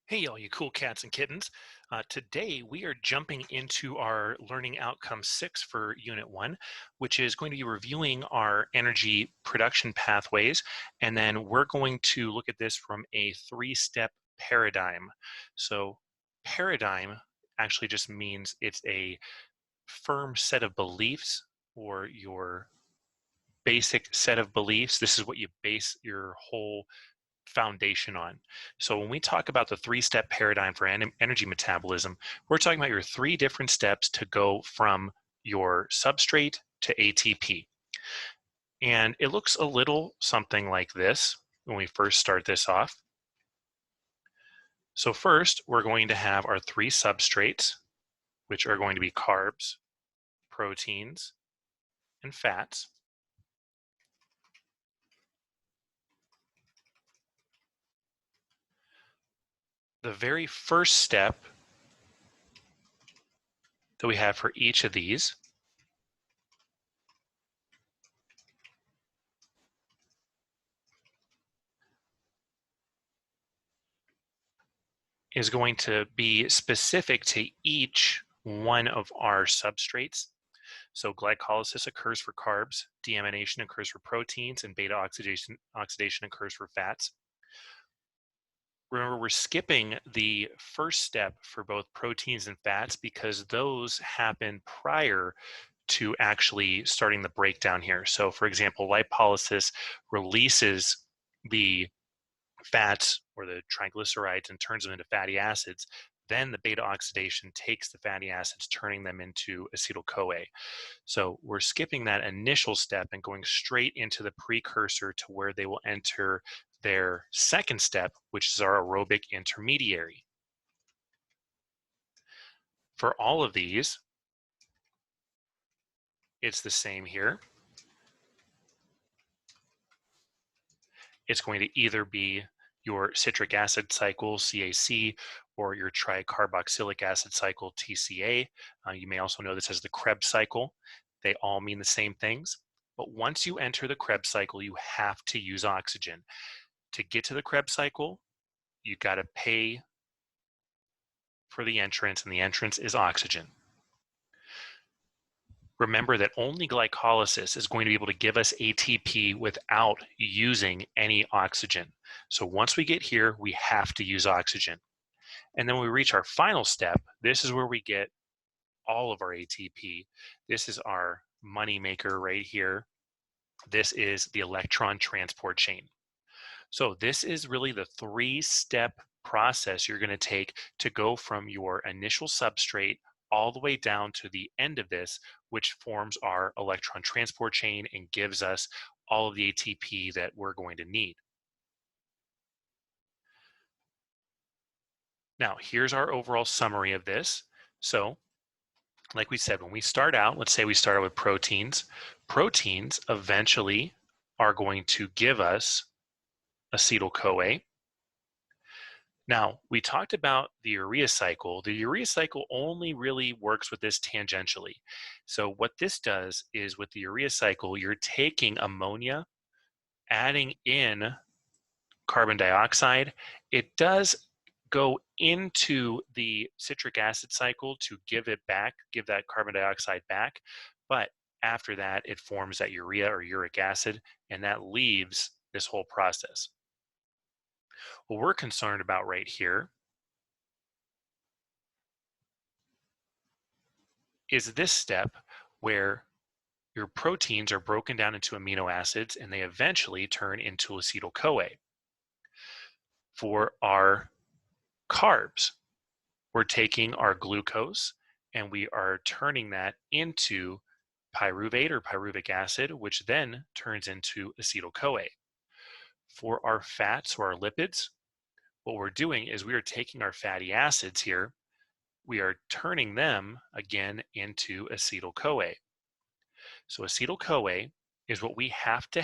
Hey, all you cool cats and kittens. Today, we are jumping into our Learning Outcome 6 for Unit 1, which is going to be reviewing our energy production pathways. And then we're going to look at this from a three-step paradigm. So, paradigm actually just means it's a firm set of beliefs or your basic set of beliefs. This is what you base your whole foundation on. So when we talk about the three-step paradigm for energy metabolism, we're talking about your three different steps to go from your substrate to ATP. And it looks a little something like this when we first start this off. So first, we're going to have our three substrates, which are going to be carbs, proteins, and fats. The very first step that we have for each of these is going to be specific to each one of our substrates. So glycolysis occurs for carbs, deamination occurs for proteins, and beta oxidation occurs for fats. Remember, we're skipping the first step for both proteins and fats because those happen prior to actually starting the breakdown here. So for example, lipolysis releases the fats or the triglycerides and turns them into fatty acids. Then the beta oxidation takes the fatty acids, turning them into acetyl-CoA. So we're skipping that initial step and going straight into the precursor to where they will enter their second step, which is our aerobic intermediary. For all of these, it's the same here. It's going to either be your citric acid cycle, CAC, or your tricarboxylic acid cycle, TCA. You may also know this as the Krebs cycle. They all mean the same things. But once you enter the Krebs cycle, you have to use oxygen. To get to the Krebs cycle, you got to pay for the entrance, and the entrance is oxygen. Remember that only glycolysis is going to be able to give us ATP without using any oxygen. So once we get here, we have to use oxygen. And then when we reach our final step, this is where we get all of our ATP. This is our money maker right here. This is the electron transport chain. So this is really the three-step process you're going to take to go from your initial substrate all the way down to the end of this, which forms our electron transport chain and gives us all of the ATP that we're going to need. Now, here's our overall summary of this. So, like we said, when we start out, let's say we start out with proteins. Proteins eventually are going to give us acetyl-CoA. Now, we talked about the urea cycle. The urea cycle only really works with this tangentially. So what this does is with the urea cycle, you're taking ammonia, adding in carbon dioxide. It does go into the citric acid cycle to give it back, give that carbon dioxide back. But after that, it forms that urea or uric acid, and that leaves this whole process. What we're concerned about right here is this step where your proteins are broken down into amino acids and they eventually turn into acetyl-CoA. For our carbs, we're taking our glucose and we are turning that into pyruvate or pyruvic acid, which then turns into acetyl-CoA. For our fats or our lipids, what we're doing is we are taking our fatty acids here, we are turning them again into acetyl-CoA. So acetyl-CoA is what we have to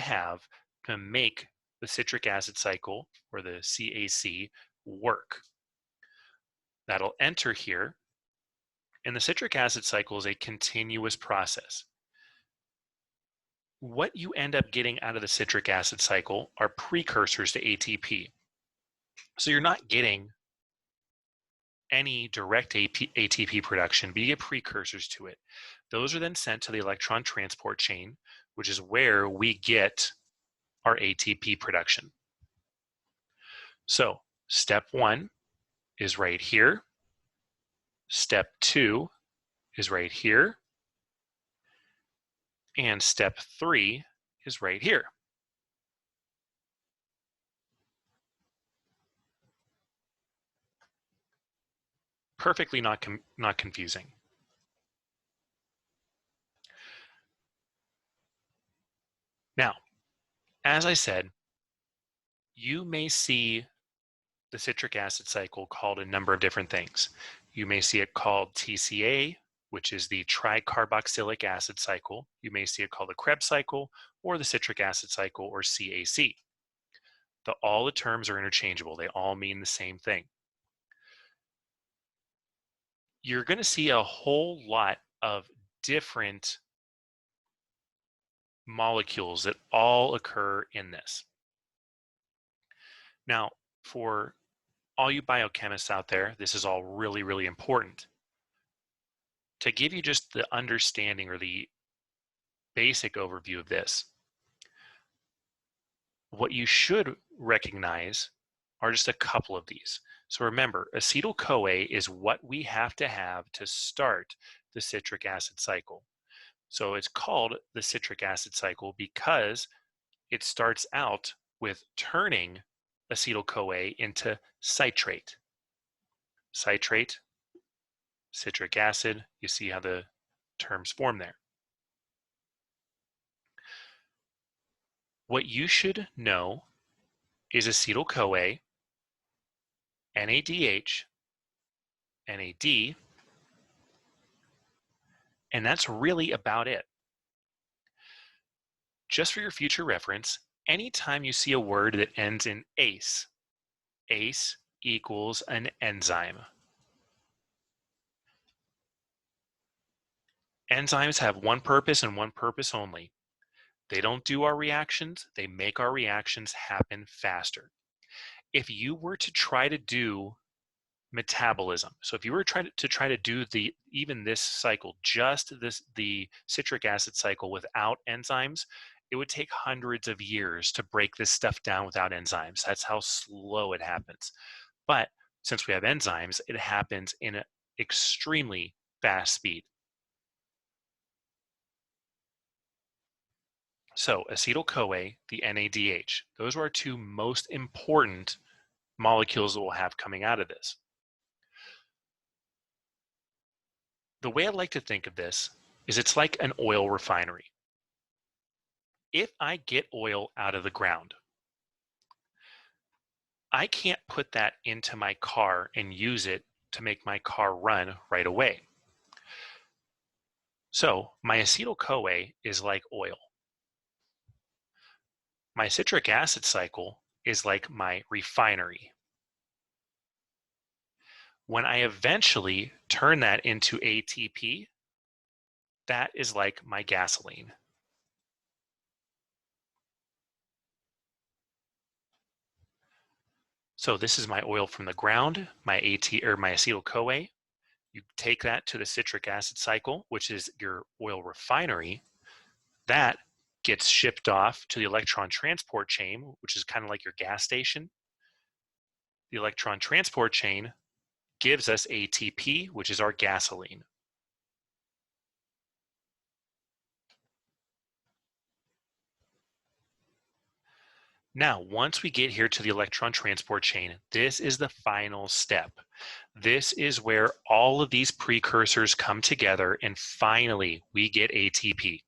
make the citric acid cycle, or the CAC, work. That'll enter here, and the citric acid cycle is a continuous process. What you end up getting out of the citric acid cycle are precursors to ATP. So you're not getting any direct ATP production, but you get precursors to it. Those are then sent to the electron transport chain, which is where we get our ATP production. So step 1 is right here. Step 2 is right here. And step 3 is right here. Perfectly not confusing. Now, as I said, you may see the citric acid cycle called a number of different things. You may see it called TCA, which is the tricarboxylic acid cycle. You may see it called the Krebs cycle or the citric acid cycle, or CAC. All the terms are interchangeable. They all mean the same thing. You're going to see a whole lot of different molecules that all occur in this. Now, for all you biochemists out there, this is all really, really important. To give you just the understanding or the basic overview of this, what you should recognize are just a couple of these. So remember, acetyl-CoA is what we have to start the citric acid cycle. So it's called the citric acid cycle because it starts out with turning acetyl-CoA into citrate. Citrate, citric acid, you see how the terms form there. What you should know is acetyl-CoA, NADH, NAD, and that's really about it. Just for your future reference, anytime you see a word that ends in ACE, ACE equals an enzyme. Enzymes have one purpose and one purpose only. They don't do our reactions, they make our reactions happen faster. If you were to try to do metabolism, so if you were trying to do even this cycle, just the citric acid cycle without enzymes, it would take hundreds of years to break this stuff down without enzymes. That's how slow it happens. But since we have enzymes, it happens in an extremely fast speed. So acetyl-CoA, the NADH, those are our two most important molecules that we'll have coming out of this. The way I like to think of this is it's like an oil refinery. If I get oil out of the ground, I can't put that into my car and use it to make my car run right away. So my acetyl-CoA is like oil. My citric acid cycle is like my refinery. When I eventually turn that into ATP, that is like my gasoline. So this is my oil from the ground, my acetyl-CoA. You take that to the citric acid cycle, which is your oil refinery. That gets shipped off to the electron transport chain, which is kind of like your gas station. The electron transport chain gives us ATP, which is our gasoline. Now, once we get here to the electron transport chain, this is the final step. This is where all of these precursors come together and finally we get ATP.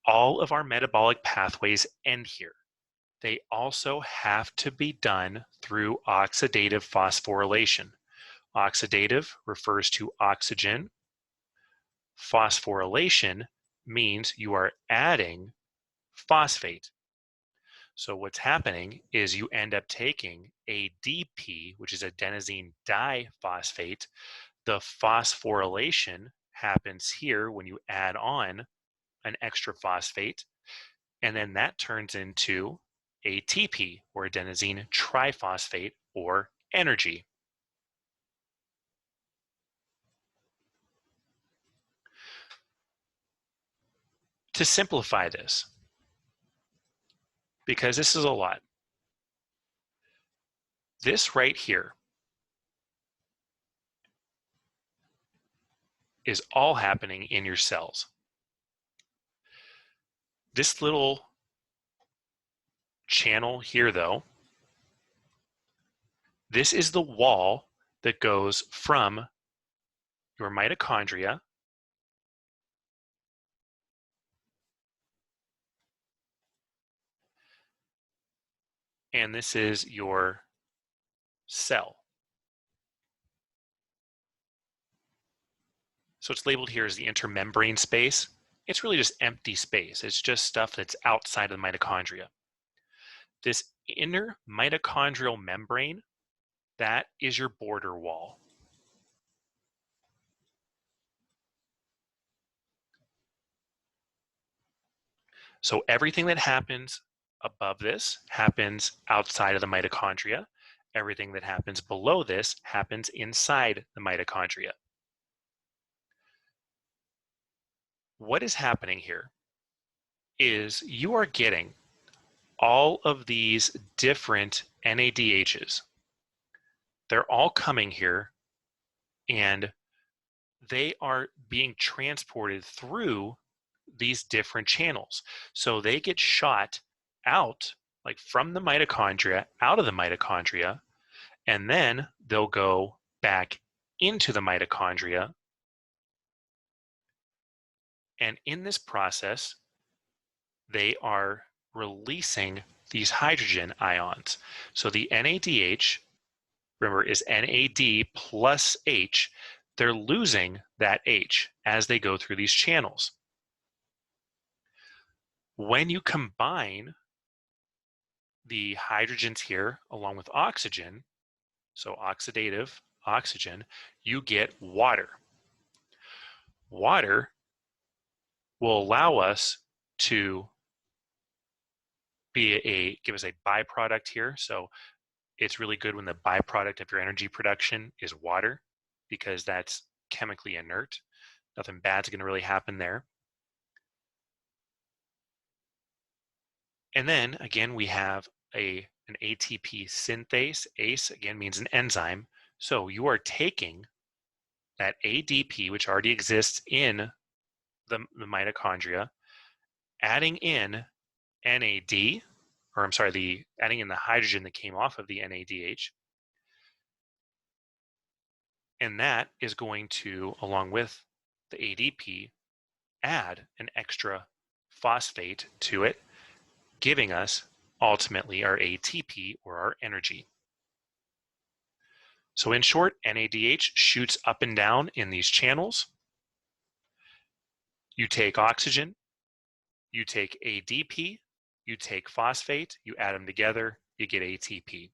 All of our metabolic pathways end here. They also have to be done through oxidative phosphorylation. Oxidative refers to oxygen. Phosphorylation means you are adding phosphate. So what's happening is you end up taking ADP, which is adenosine diphosphate. The phosphorylation happens here when you add on an extra phosphate, and then that turns into ATP, or adenosine triphosphate, or energy. To simplify this, because this is a lot, this right here is all happening in your cells. This little channel here, though, this is the wall that goes from your mitochondria and this is your cell. So it's labeled here as the intermembrane space. It's really just empty space. It's just stuff that's outside of the mitochondria. This inner mitochondrial membrane, that is your border wall. So everything that happens above this happens outside of the mitochondria. Everything that happens below this happens inside the mitochondria. What is happening here is you are getting all of these different NADHs. They're all coming here and they are being transported through these different channels. So they get shot out, like from the mitochondria, out of the mitochondria, and then they'll go back into the mitochondria. And in this process, they are releasing these hydrogen ions. So the NADH, remember, is NAD plus H. They're losing that H as they go through these channels. When you combine the hydrogens here along with oxygen, so oxidative oxygen, you get water. Water will allow us to give us a byproduct here. So it's really good when the byproduct of your energy production is water, because that's chemically inert. Nothing bad's going to really happen there. And then again, we have an ATP synthase. ACE again means an enzyme. So you are taking that ADP, which already exists in the mitochondria, adding in NAD, or I'm sorry, adding in the hydrogen that came off of the NADH, and that is going to, along with the ADP, add an extra phosphate to it, giving us ultimately our ATP, or our energy. So in short, NADH shoots up and down in these channels. You take oxygen, you take ADP, you take phosphate, you add them together, you get ATP.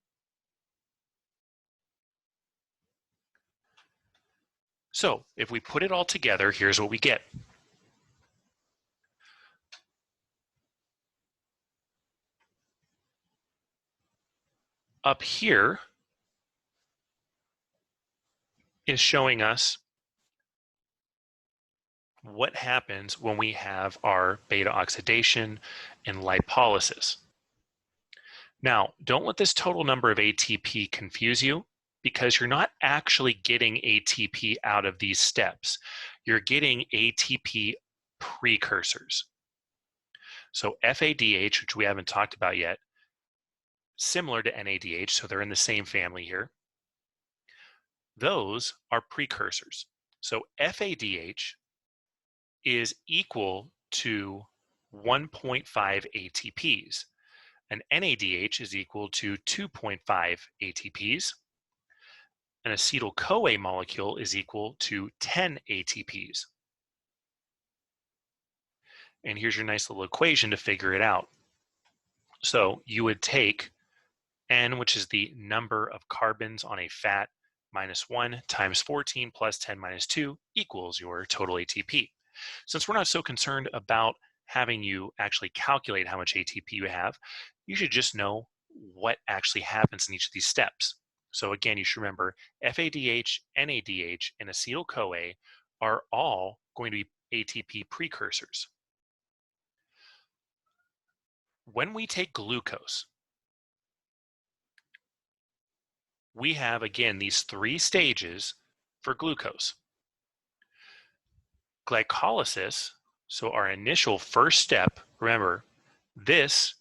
So if we put it all together, here's what we get. Up here is showing us what happens when we have our beta oxidation and lipolysis. Now, don't let this total number of ATP confuse you, because you're not actually getting ATP out of these steps. You're getting ATP precursors. So FADH, which we haven't talked about yet, similar to NADH, so they're in the same family here. Those are precursors. So FADH is equal to 1.5 ATPs. An NADH is equal to 2.5 ATPs. An acetyl-CoA molecule is equal to 10 ATPs. And here's your nice little equation to figure it out. So you would take N, which is the number of carbons on a fat, minus 1 times 14 plus 10 minus 2 equals your total ATP. Since we're not so concerned about having you actually calculate how much ATP you have, you should just know what actually happens in each of these steps. So again, you should remember FADH, NADH, and acetyl-CoA are all going to be ATP precursors. when we take glucose, we have, again, these 3 stages for glucose. Glycolysis, so our initial first step, remember, this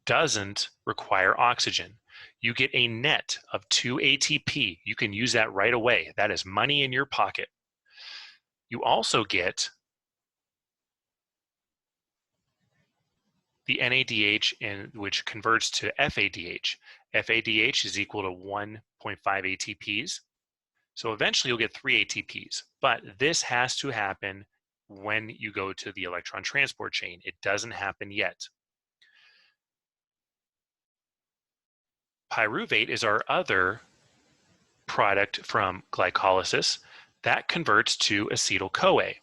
doesn't require oxygen. You get a net of 2 ATP. You can use that right away. That is money in your pocket. You also get the NADH, which converts to FADH. FADH is equal to 1.5 ATPs. So eventually you'll get 3 ATPs, but this has to happen when you go to the electron transport chain. It doesn't happen yet. Pyruvate is our other product from glycolysis that converts to acetyl-CoA.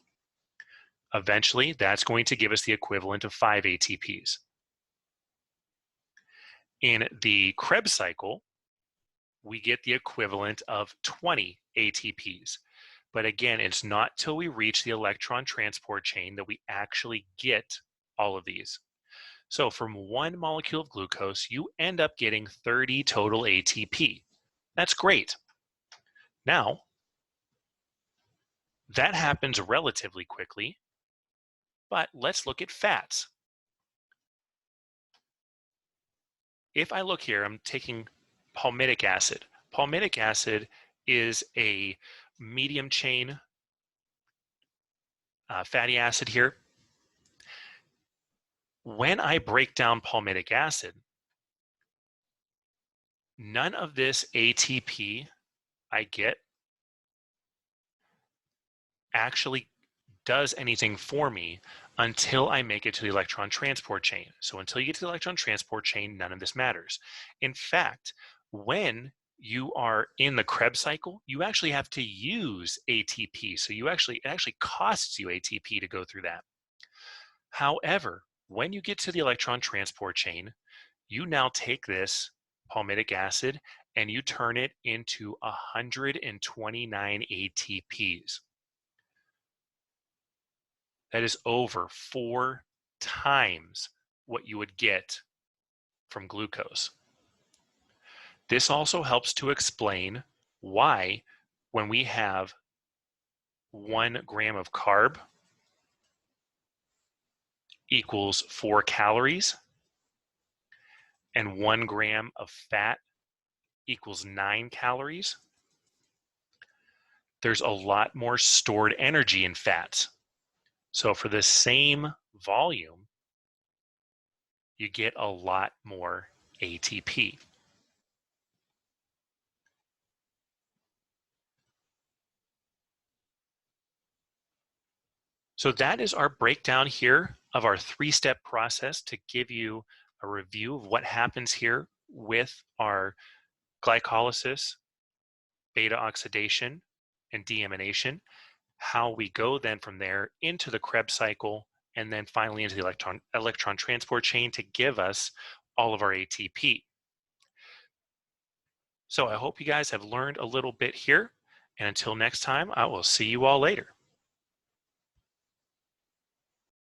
Eventually, that's going to give us the equivalent of 5 ATPs. In the Krebs cycle, we get the equivalent of 20 ATPs. But again, it's not till we reach the electron transport chain that we actually get all of these. So from 1 molecule of glucose, you end up getting 30 total ATP. That's great. Now, that happens relatively quickly, but let's look at fats. If I look here, I'm taking palmitic acid. Palmitic acid is a medium chain fatty acid here. When I break down palmitic acid, none of this ATP I get actually does anything for me until I make it to the electron transport chain. So until you get to the electron transport chain, none of this matters. In fact, when you are in the Krebs cycle, you actually have to use ATP. So it actually costs you ATP to go through that. However, when you get to the electron transport chain, you now take this palmitic acid and you turn it into 129 ATPs. That is over 4 times what you would get from glucose. This also helps to explain why when we have 1 gram of carb equals 4 calories and 1 gram of fat equals 9 calories, there's a lot more stored energy in fats. So for the same volume, you get a lot more ATP. So that is our breakdown here of our 3-step process to give you a review of what happens here with our glycolysis, beta oxidation, and deamination, how we go then from there into the Krebs cycle, and then finally into the electron transport chain to give us all of our ATP. So I hope you guys have learned a little bit here, and until next time, I will see you all later.